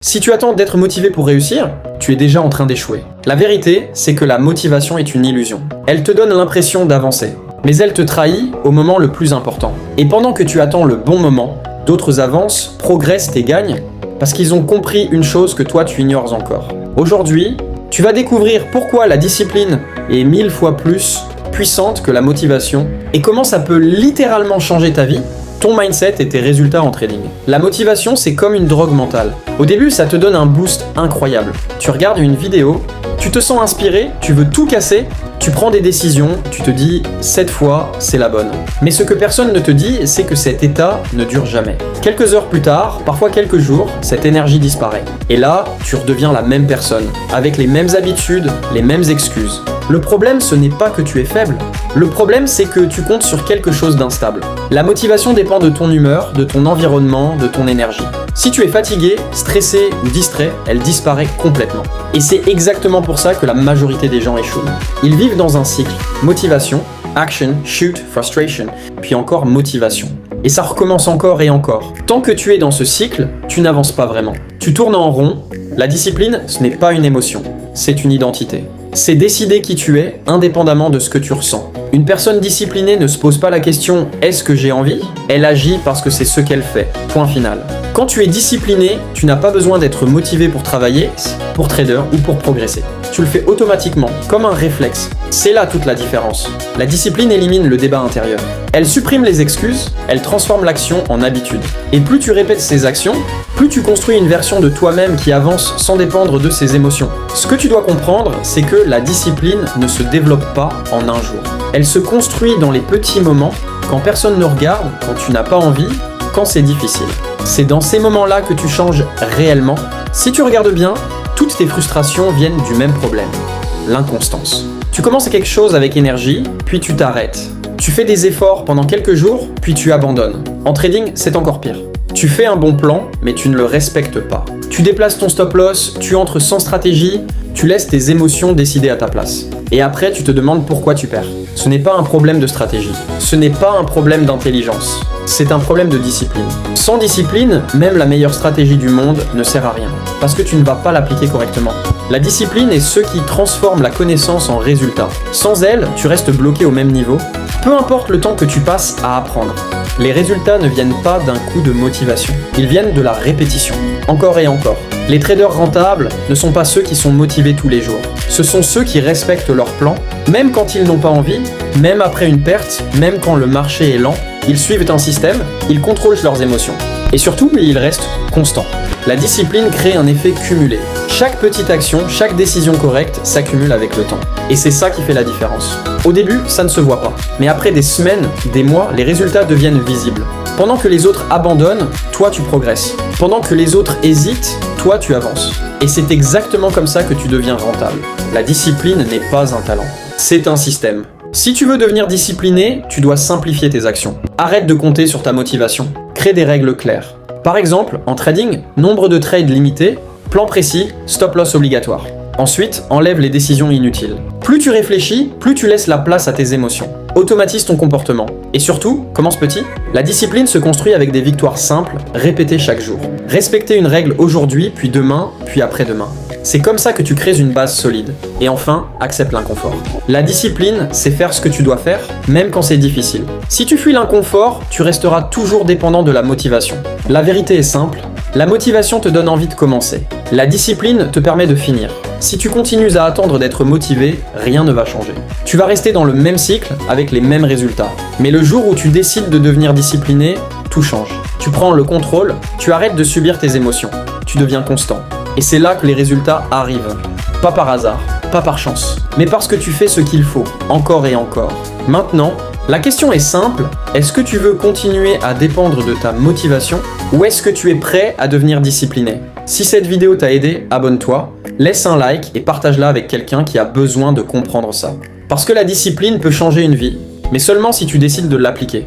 Si tu attends d'être motivé pour réussir, tu es déjà en train d'échouer. La vérité, c'est que la motivation est une illusion. Elle te donne l'impression d'avancer, mais elle te trahit au moment le plus important. Et pendant que tu attends le bon moment, d'autres avancent, progressent et gagnent, parce qu'ils ont compris une chose que toi tu ignores encore. Aujourd'hui, tu vas découvrir pourquoi la discipline est 1000 fois plus puissante que la motivation, et comment ça peut littéralement changer ta vie, ton mindset et tes résultats en trading. La motivation, c'est comme une drogue mentale. Au début, ça te donne un boost incroyable. Tu regardes une vidéo, tu te sens inspiré, tu veux tout casser, tu prends des décisions, tu te dis « cette fois, c'est la bonne ». Mais ce que personne ne te dit, c'est que cet état ne dure jamais. Quelques heures plus tard, parfois quelques jours, cette énergie disparaît. Et là, tu redeviens la même personne, avec les mêmes habitudes, les mêmes excuses. Le problème, ce n'est pas que tu es faible. Le problème, c'est que tu comptes sur quelque chose d'instable. La motivation dépend de ton humeur, de ton environnement, de ton énergie. Si tu es fatigué, stressé ou distrait, elle disparaît complètement. Et c'est exactement pour ça que la majorité des gens échouent. Ils vivent dans un cycle. Motivation, action, shoot, frustration, puis encore motivation. Et ça recommence encore et encore. Tant que tu es dans ce cycle, tu n'avances pas vraiment. Tu tournes en rond. La discipline, ce n'est pas une émotion, c'est une identité. C'est décider qui tu es, indépendamment de ce que tu ressens. Une personne disciplinée ne se pose pas la question « est-ce que j'ai envie ?», elle agit parce que c'est ce qu'elle fait. Point final. Quand tu es discipliné, tu n'as pas besoin d'être motivé pour travailler, pour trader ou pour progresser. Tu le fais automatiquement, comme un réflexe. C'est là toute la différence. La discipline élimine le débat intérieur. Elle supprime les excuses, elle transforme l'action en habitude. Et plus tu répètes ces actions, plus tu construis une version de toi-même qui avance sans dépendre de ses émotions. Ce que tu dois comprendre, c'est que la discipline ne se développe pas en un jour. Elle se construit dans les petits moments, quand personne ne regarde, quand tu n'as pas envie, quand c'est difficile. C'est dans ces moments-là que tu changes réellement. Si tu regardes bien, toutes tes frustrations viennent du même problème, l'inconstance. Tu commences quelque chose avec énergie, puis tu t'arrêtes. Tu fais des efforts pendant quelques jours, puis tu abandonnes. En trading, c'est encore pire. Tu fais un bon plan, mais tu ne le respectes pas. Tu déplaces ton stop-loss, tu entres sans stratégie, tu laisses tes émotions décider à ta place. Et après, tu te demandes pourquoi tu perds. Ce n'est pas un problème de stratégie. Ce n'est pas un problème d'intelligence. C'est un problème de discipline. Sans discipline, même la meilleure stratégie du monde ne sert à rien. Parce que tu ne vas pas l'appliquer correctement. La discipline est ce qui transforme la connaissance en résultat. Sans elle, tu restes bloqué au même niveau. Peu importe le temps que tu passes à apprendre. Les résultats ne viennent pas d'un coup de motivation. Ils viennent de la répétition. Encore et encore. Les traders rentables ne sont pas ceux qui sont motivés tous les jours. Ce sont ceux qui respectent leur plan, même quand ils n'ont pas envie, même après une perte, même quand le marché est lent. Ils suivent un système, ils contrôlent leurs émotions. Et surtout, ils restent constants. La discipline crée un effet cumulé. Chaque petite action, chaque décision correcte s'accumule avec le temps. Et c'est ça qui fait la différence. Au début, ça ne se voit pas. Mais après des semaines, des mois, les résultats deviennent visibles. Pendant que les autres abandonnent, toi tu progresses. Pendant que les autres hésitent, toi tu avances. Et c'est exactement comme ça que tu deviens rentable. La discipline n'est pas un talent, c'est un système. Si tu veux devenir discipliné, tu dois simplifier tes actions. Arrête de compter sur ta motivation. Crée des règles claires. Par exemple, en trading, nombre de trades limité, plan précis, stop loss obligatoire. Ensuite, enlève les décisions inutiles. Plus tu réfléchis, plus tu laisses la place à tes émotions. Automatise ton comportement. Et surtout, commence petit. La discipline se construit avec des victoires simples, répétées chaque jour. Respecter une règle aujourd'hui, puis demain, puis après-demain. C'est comme ça que tu crées une base solide. Et enfin, accepte l'inconfort. La discipline, c'est faire ce que tu dois faire, même quand c'est difficile. Si tu fuis l'inconfort, tu resteras toujours dépendant de la motivation. La vérité est simple, la motivation te donne envie de commencer. La discipline te permet de finir. Si tu continues à attendre d'être motivé, rien ne va changer. Tu vas rester dans le même cycle avec les mêmes résultats. Mais le jour où tu décides de devenir discipliné, tout change. Tu prends le contrôle, tu arrêtes de subir tes émotions. Tu deviens constant. Et c'est là que les résultats arrivent. Pas par hasard, pas par chance, mais parce que tu fais ce qu'il faut, encore et encore. Maintenant, la question est simple, est-ce que tu veux continuer à dépendre de ta motivation ou est-ce que tu es prêt à devenir discipliné ? Si cette vidéo t'a aidé, abonne-toi, laisse un like et partage-la avec quelqu'un qui a besoin de comprendre ça. Parce que la discipline peut changer une vie, mais seulement si tu décides de l'appliquer.